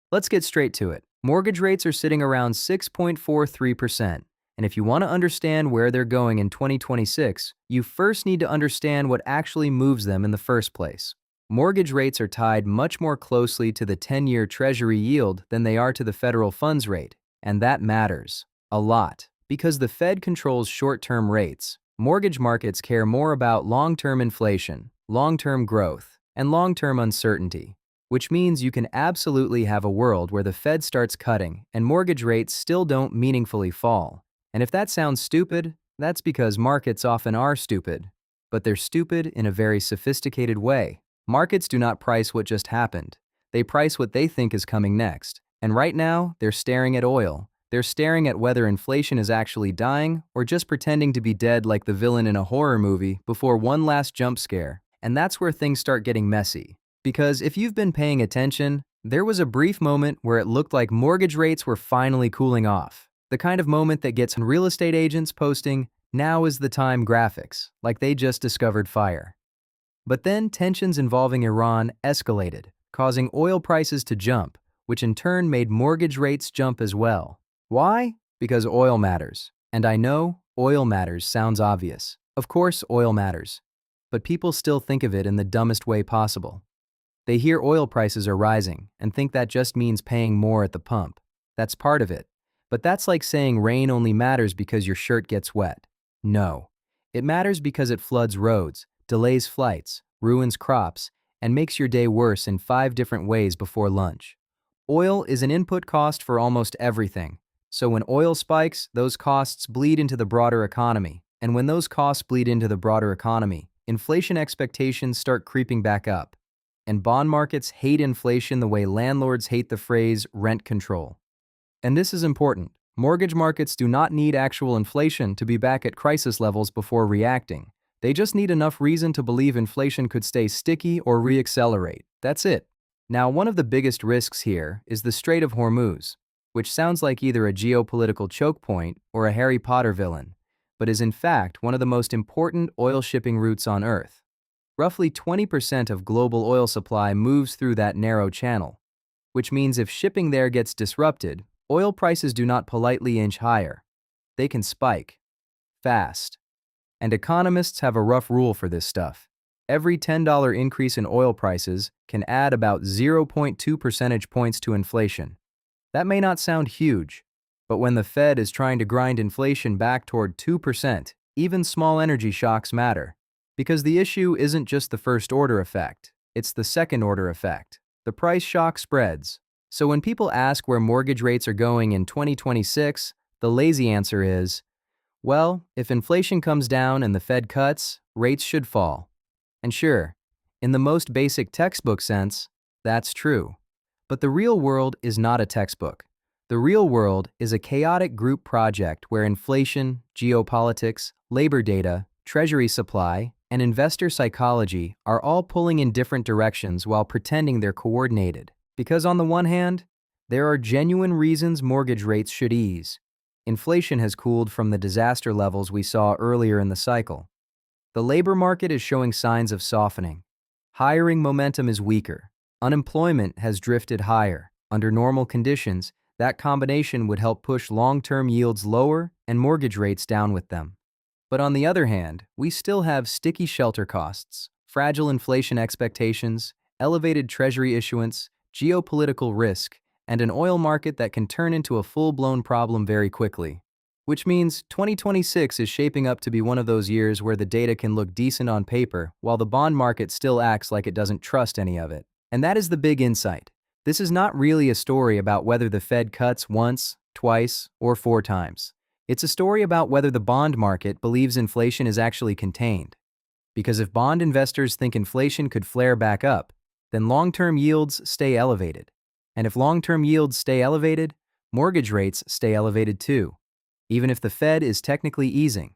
Let's get straight to it. Mortgage rates are sitting around 6.43%. And if you want to understand where they're going in 2026, you first need to understand what actually moves them in the first place. Mortgage rates are tied much more closely to the 10-year Treasury yield than they are to the federal funds rate, and that matters a lot. Because the Fed controls short-term rates, mortgage markets care more about long-term inflation, long-term growth, and long-term uncertainty. Which means you can absolutely have a world where the Fed starts cutting and mortgage rates still don't meaningfully fall. And if that sounds stupid, that's because markets often are stupid. But they're stupid in a very sophisticated way. Markets do not price what just happened. They price what they think is coming next. And right now, they're staring at oil. They're staring at whether inflation is actually dying or just pretending to be dead like the villain in a horror movie before one last jump scare. And that's where things start getting messy. Because if you've been paying attention, there was a brief moment where it looked like mortgage rates were finally cooling off. The kind of moment that gets real estate agents posting, "Now is the time" graphics, like they just discovered fire. But then tensions involving Iran escalated, causing oil prices to jump, which in turn made mortgage rates jump as well. Why? Because oil matters. And I know, oil matters sounds obvious. Of course, oil matters. But people still think of it in the dumbest way possible. They hear oil prices are rising and think that just means paying more at the pump. That's part of it. But that's like saying rain only matters because your shirt gets wet. No. It matters because it floods roads, delays flights, ruins crops, and makes your day worse in 5 different ways before lunch. Oil is an input cost for almost everything. So when oil spikes, those costs bleed into the broader economy. And when those costs bleed into the broader economy, inflation expectations start creeping back up. And bond markets hate inflation the way landlords hate the phrase rent control. And this is important. Mortgage markets do not need actual inflation to be back at crisis levels before reacting. They just need enough reason to believe inflation could stay sticky or reaccelerate. That's it. Now, one of the biggest risks here is the Strait of Hormuz, which sounds like either a geopolitical choke point or a Harry Potter villain, but is in fact one of the most important oil shipping routes on Earth. Roughly 20% of global oil supply moves through that narrow channel, which means if shipping there gets disrupted, oil prices do not politely inch higher. They can spike. Fast. And economists have a rough rule for this stuff. Every $10 increase in oil prices can add about 0.2 percentage points to inflation. That may not sound huge, but when the Fed is trying to grind inflation back toward 2%, even small energy shocks matter. Because the issue isn't just the first-order effect, it's the second-order effect. The price shock spreads. So when people ask where mortgage rates are going in 2026, the lazy answer is, well, if inflation comes down and the Fed cuts, rates should fall. And sure, in the most basic textbook sense, that's true. But the real world is not a textbook. The real world is a chaotic group project where inflation, geopolitics, labor data, treasury supply, and investor psychology are all pulling in different directions while pretending they're coordinated. Because on the one hand, there are genuine reasons mortgage rates should ease. Inflation has cooled from the disaster levels we saw earlier in the cycle. The labor market is showing signs of softening. Hiring momentum is weaker. Unemployment has drifted higher. Under normal conditions, that combination would help push long-term yields lower and mortgage rates down with them. But on the other hand, we still have sticky shelter costs, fragile inflation expectations, elevated treasury issuance, geopolitical risk, and an oil market that can turn into a full-blown problem very quickly. Which means 2026 is shaping up to be one of those years where the data can look decent on paper while the bond market still acts like it doesn't trust any of it. And that is the big insight. This is not really a story about whether the Fed cuts once, twice, or 4 times. It's a story about whether the bond market believes inflation is actually contained. Because if bond investors think inflation could flare back up, then long-term yields stay elevated. And if long-term yields stay elevated, mortgage rates stay elevated too, even if the Fed is technically easing.